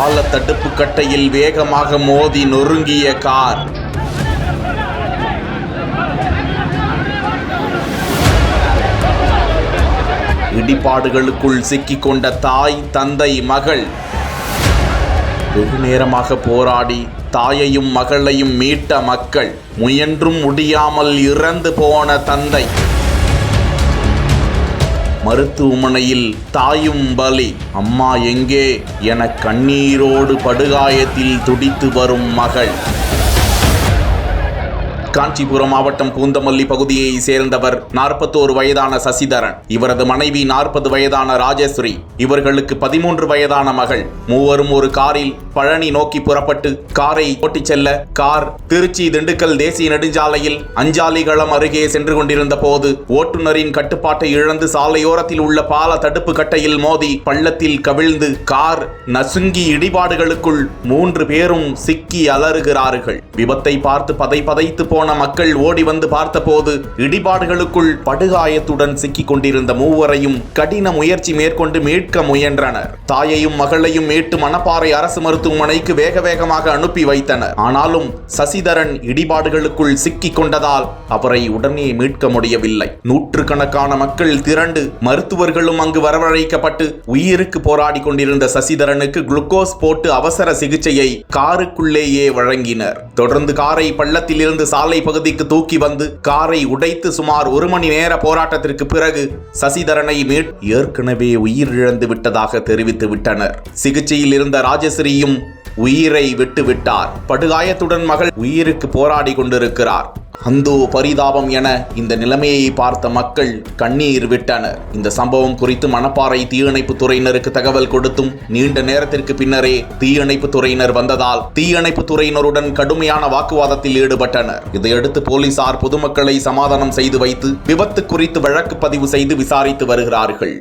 பால தடுப்பு கட்டையில் வேகமாக மோதி நொறுங்கிய கார். இடிபாடுகளுக்குள் சிக்கிக்கொண்ட தாய், தந்தை, மகள். வெகு நேரமாக போராடி தாயையும் மகளையும் மீட்ட மக்கள். முயன்றும் முடியாமல் இறந்து போன தந்தை. மருத்துவமனையில் தாயும் பலி. அம்மா எங்கே என கண்ணீரோடு படுகாயத்தில் துடித்து வரும் மகள். காஞ்சிபுரம் மாவட்டம் பூந்தமல்லி பகுதியை சேர்ந்தவர் 41 வயதான சசிதரன். இவரது மனைவி 40 வயதான ராஜஸ்ரீ. இவர்களுக்கு 13 வயதான மகள். மூவரும் ஒரு காரில் பழனி நோக்கி புறப்பட்டு காரை ஓட்டிச் செல்ல கார் திருச்சி திண்டுக்கல் தேசிய நெடுஞ்சாலையில் அஞ்சாலிகளம் அருகே சென்று கொண்டிருந்த போது ஓட்டுநரின் கட்டுப்பாட்டை இழந்து சாலையோரத்தில் உள்ள பால தடுப்பு கட்டையில் மோதி பள்ளத்தில் கவிழ்ந்து கார் நசுங்கி இடிபாடுகளுக்குள் 3 பேரும் சிக்கி அலறுகிறார்கள். விபத்தை பார்த்து பதைத்து போன மக்கள் ஓடி வந்து பார்த்தபோது இடிபாடுகளுக்குள் படுகாயத்துடன் சிக்கிக் கொண்டிருந்த மூவரையும் கடின முயற்சி மேற்கொண்டு மீட்க முயன்றனர். தாயையும் மகளையும் மீட்டு மணப்பாறை அரசு மருத்துவமனைக்கு வேகமாக அனுப்பி வைத்தனர். ஆனாலும் சசிதரன் இடிபாடுகளுக்குள் சிக்கிக் கொண்டதால் அவரை உடனே மீட்க முடியவில்லை. நூற்றுக்கணக்கான மக்கள் திரண்டு மருத்துவர்களும் அங்கு வரவழைக்கப்பட்டு உயிருக்கு போராடி கொண்டிருந்த சசிதரனுக்கு குளுக்கோஸ் போட்டு அவசர சிகிச்சையை காருக்குள்ளேயே வழங்கினர். தொடர்ந்து காரை பள்ளத்தில் இருந்து சாலை பகுதிக்கு தூக்கி வந்து காரை உடைத்து சுமார் 1 மணி நேர போராட்டத்திற்கு பிறகு சசிதரனை ஏற்கனவே உயிரிழந்து விட்டதாக தெரிவித்து விட்டனர். சிகிச்சையில் இருந்த ராஜஸ்ரீயும் உயிரை விட்டுவிட்டார். படுகாயத்துடன் மகள் உயிருக்கு போராடி கொண்டிருக்கிறார். அந்தோ பரிதாபம் என இந்த நிலைமையை பார்த்த மக்கள் கண்ணீர் விட்டனர். இந்த சம்பவம் குறித்து மணப்பாறை தீயணைப்பு துறையினருக்கு தகவல் கொடுத்தும் நீண்ட நேரத்திற்கு பின்னரே தீயணைப்பு துறையினர் வந்ததால் தீயணைப்பு துறையினருடன் கடுமையான வாக்குவாதத்தில் ஈடுபட்டனர். இதையடுத்து போலீசார் பொதுமக்களை சமாதானம் செய்து வைத்து விபத்து குறித்து வழக்கு பதிவு செய்து விசாரித்து வருகிறார்கள்.